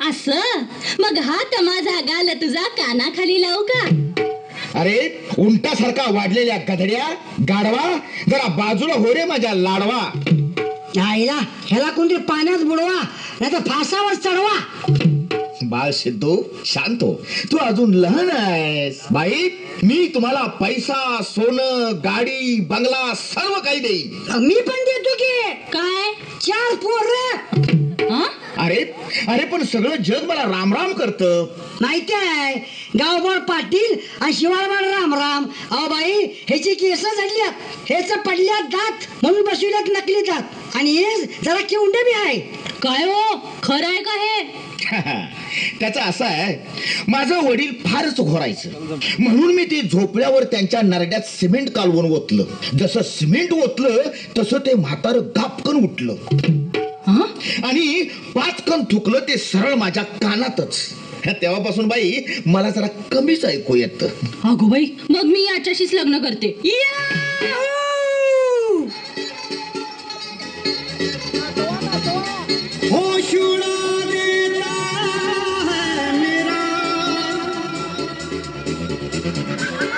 असं मग हात माझा गाल तुझा कानाखाली लावू का? अरे उंटासारखा वाढलेल्या गधड्या गाडवा जरा बाजूला हो रे माझ्या लाडवा. आईला ह्याला कोणतरी पाण्यात बुडवा नाही तर फासावर चढवा. बाळ सिद्धू शांत हो, तू अजून लहान आहेस. बाई मी तुम्हाला पैसा सोनं गाडी बंगला सर्व काही देईन. मी पण देतो की. काय? 4 पोरं. अरे पण सगळं जग मला राम राम करतं. माहिती आहे गावभर पाटील आणि शिवाळभर राम राम. अहो बाई ह्याची केस झडल्यात, ह्याच पडल्यात दात म्हणून बसविल्यात नकली दात आणि हे जरा किवंड बी आहे. काय हो खरं आहे का हे? त्याचं असं आहे माझं वडील फारच घोरायचं म्हणून मी ते झोपल्यावर त्यांच्या नरड्यात सिमेंट कालवून ओतलं. जसं सिमेंट ओतलं तसं ते म्हातार गापकन उठलं आणि 5 कण थुकलं ते सरळ माझ्या कानातच. तेव्हापासून बाई मला जरा कमीच ऐकू येत. अगो बाई मग मी याच्याशीच लग्न करते. होश उड़ा देता है मेरा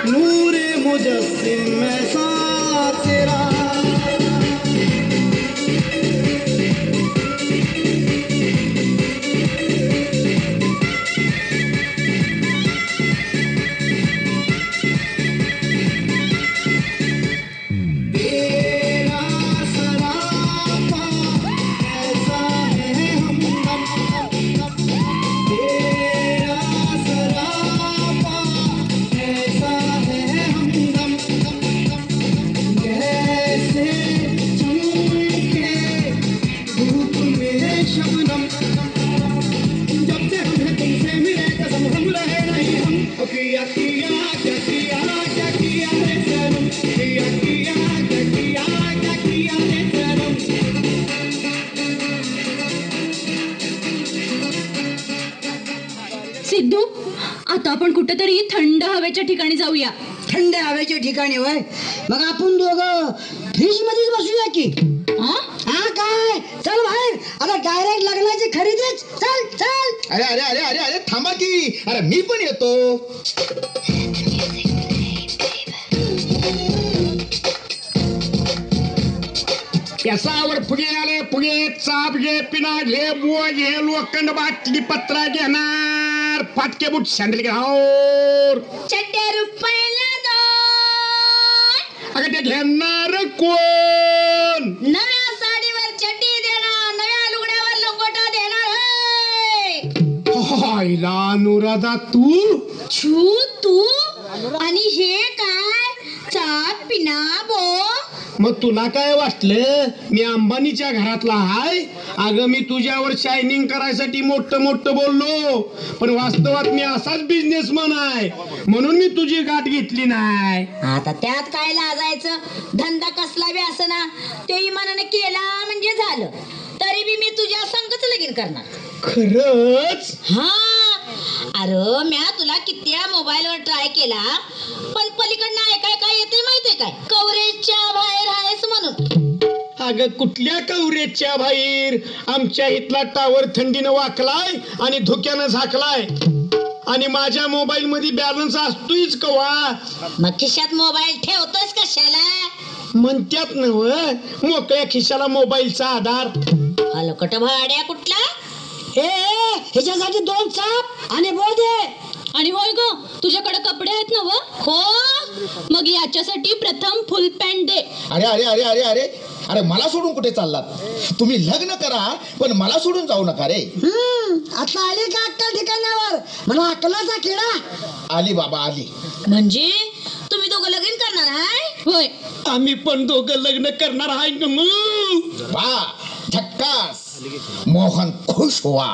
नूरे मुजस्सिम ऐसा तेरा. सिद्धू आता आपण कुठेतरी थंड हवेच्या ठिकाणी जाऊया. थंड हवेच्या ठिकाणी होय. मग आपण दोघं फ्रीज मध्येच बसूया की. हा काय, चल बाहेर आता डायरेक्ट लग्नाची खरेदीच. चल चल. अरे अरे अरे अरे अरे थांबा की. अरे मी पण येतो. केसावर फुगे आले, फुगे चाप घे, पिना घे, बुवा घे, लोखंड बाटली पत्रा घेणार, फाटके बूट सँडल घे. चड्ड्या रुपयाला 2. अगं ते घेणार कोण? नव्या साडीवर चड्डी देणार, नव्या लुगड्यावर लंगोटा देणार. हायला अनुराधा तू छू तू आणि हे काय चाप पिना बो. मग तुला काय वाटलं मी अंबानीच्या घरातला हाय? अगं मी तुझ्यावर शायनिंग करायसाठी मोठं मोठं बोललो, पण वास्तवात मी असाच बिझनेसमन आहे, म्हणून मी तुझी गाठ घेतली नाही. आता त्यात काय लाजायचं? धंदा कसला बी असं ना, ते इमानाने केला म्हणजे झालं. तरी बी मी तुझ्या संगच लगीन करणार. खरंच? हा. अरे म्या तुला किती मोबाईलवर ट्राय केला, पण पलीकडनं ऐकाय काय येते माहितीये काय? कव्हरेजच्या बाहेर आहेस म्हणून. अगं कुठल्या कवरेजच्या बाहेर? आमच्या इथला टावर थंडीनं वाकलाय आणि धुक्यानं झाकलाय, आणि माझ्या मोबाईल मध्ये बॅलन्स असतोच कवा. मग खिशात मोबाईल ठेवतोस कशाला? म्हणत्यात नव मोकळ्या खिशाला मोबाईलचा आधार. हलकट भाड्या कुठला? ह्याच्यासाठी 2 चाप आणि बोल दे. आणि होय ग, तुझ्याकडे कपडे आहेत ना व? हो. मग याच्यासाठी प्रथम फुल पॅन्ट दे. अरे अरे अरे अरे अरे अरे मला सोडून कुठे चाललात? तुम्ही लग्न करा पण मला सोडून जाऊ नका रे. आता आली का अक्कल ठिकाणावर? मला अक्कलाचा किडा. आली बाबा आली. म्हणजे तुम्ही दोघं लगीन करणार आहे? होय. आम्ही पण दोघं लग्न करणार आहे ना मग. वा झक्कास. मोहन खुश हुआ.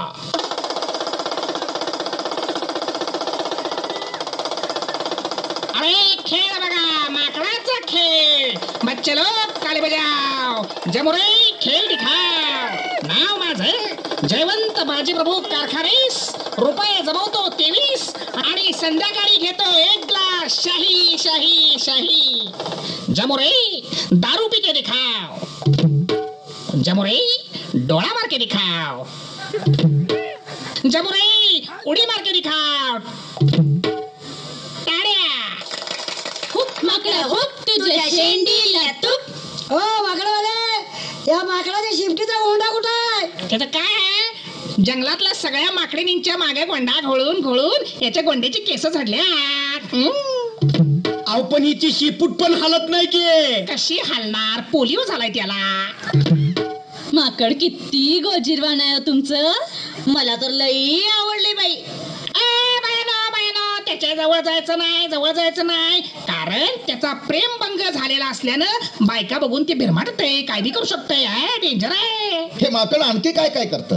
अरे खेळ बघा, माकडाचा खेळ. बच्चे लोक ताली बजाव, जमुरे खेळ दिखाव. नाव माझं जयवंत बाजीप्रभू कारखानीस. रुपये जमवतो 23 आणि संध्याकाळी घेतो 1 ग्लास शाही शाही शाही. जमुरे दारू पी के दिखाव. जमुरे डोळा मार के दिखाव. जमुरे उडी मार के दिखाव. हुप माकडा हुप, तुझ्या शेंडीला तूप. हो माकडवाले, या माकडाच्या शिफ्टीचा ओंडा कुठं आहे? त्याचं काय आहे? जंगलातल्या सगळ्या माकडींच्या मागे गोंडा घोळून घोळून याच्या गोंड्याची केस झडल्यात. अहो पण हिची शिपूट पण हालत नाही की. कशी हालणार? पोलिओ झालाय त्याला. माकड किती गोजीरवाण आहे हो तुमचं. मला तर लई आवडले बाई. त्याच्या जवळ जायचं नाही, जवळ जायचं नाही, कारण त्याचा प्रेमभंग झालेला असल्यानं बायका बघून ते भिरमाटतंय, कायदी करू शकतंय. डेंजर आहे. हे माकड आणखी काय काय करतं?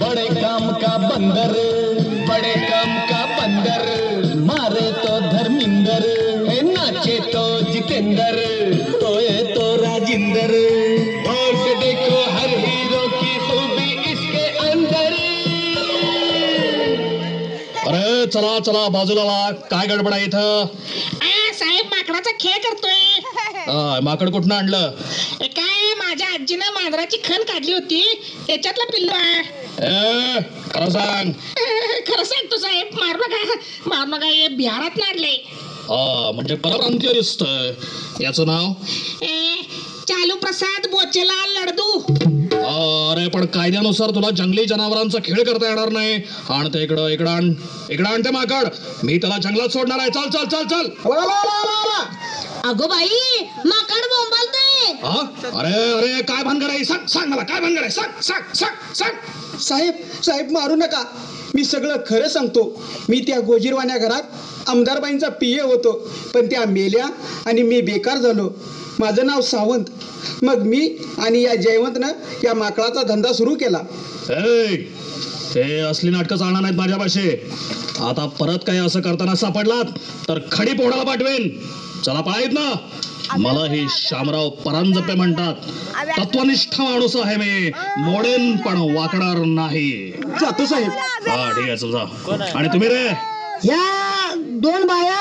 बड़े काम का बंदर, बड़े काम का बंदर, मारे तो धर्मिंदर, नाचे तो जितेंद्र, रोए तो राजिंदर. और से देखो हर हीरो की खूबी इसके अंदर. अरे चला चला बाजूला वा, काय गडबड आहे इथं? साहेब माकडाचा खेळ करतोय. माकड कुठनं आणलं? काय माझ्या आजीनं मांजराची खण काढली होती, त्याच्यातलं पिल्लू आहे. खरं सांग. खरं सांगतो साहेब, मारू नका, हे बिहारात नाडले. म्हणजे पररांतीय दिसतंय. याचं नाव चालू प्रसाद बोचेलाल लडदू. अरे पण कायद्यानुसार तुला जंगली जनावरांचा खेळ करता येणार नाही. आण ते इकडं, इकडं आण, इकडं आण ते माकड. मी त्याला जंगलात सोडणार आहे. चल चल चल चल. अगो बाई, माकड बोंबालतंय. अरे अरे काय भानगड आहे? सांग सांग मला, काय भानगड आहे? सांग सांग सांग सांग. साहेब मारू नका. मी सगळं खरं सांगतो. मी त्या गोजीरवाण्या घरात आमदारबाईंचा पिये होतो, पण त्या मेल्या आणि मी बेकार झालो. माझं नाव सावंत. मग मी आणि या जयवंतनं या माकडाचा धंदा सुरू केला. हे असली नाटकं चालणार नाहीत माझ्यापाशी. आता परत काही असं करताना सापडलात तर खडी पोडाला पाठवेन. चला पाहित ना. मला हे शामराव परांजपे म्हणतात. तत्वनिष्ठ माणूस आहे मी, मोडेन पण वाकणार नाही. जातो साहेब. हा ठीक आहे, चल जा. आणि तुम्ही रे? या 2 बाया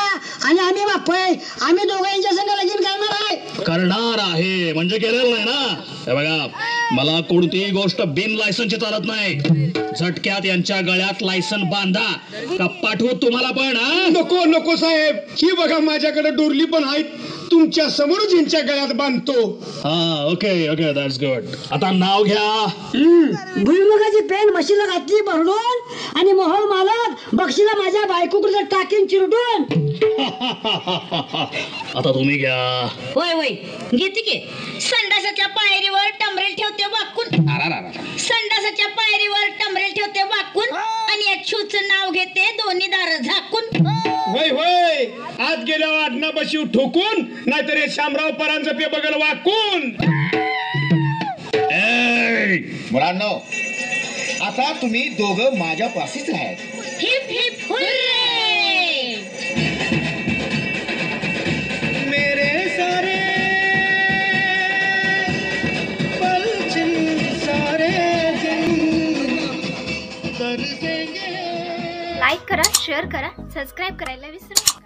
आणि आम्ही बापय, आम्ही दोघं यांच्या संग लगीन करणार आहे. करणार आहे म्हणजे केलेलं नाही ना. हे बघा, मला कोणतीही गोष्ट बिन लायसनची चालत नाही. झटक्यात यांच्या गळ्यात लायसन बांधा का पाठवू तुम्हाला पण? नको नको साहेब, ही बघा माझ्याकडे डोरली पण आहेत, तुमच्या समोरच यांच्या गळ्यात बांधतो. हा ओके ओके, दॅट्स गुड. आता नाव घ्या. भुईमुगाची पेन म्हशीला घातली भरडून आणि मोहळ मालक बक्षीला माझ्या बायकोकडे टाकीन चिरडून. आता तुम्ही घ्या. होय होय घेते की. संडासाच्या पायरीवर टमरेल ठेवते वाकून, संडासाच्या पायरीवर टमरेल ठेवते वाकून, आणि एक शूचं नाव घेते दोन्ही दार झाकून. होय होय, आत गेल्यावर आडनापाशी ठोकून, नाहीतर हे शामराव परांजपे बगल वाकून. मुलांनो, आता तुम्ही दोघं माझ्या पाशीच राहायचं. Heap heap hurray. मेरे सारे पलचिन सारे लाईक करा, शेअर करा, सबस्क्राईब करायला विसरू नका.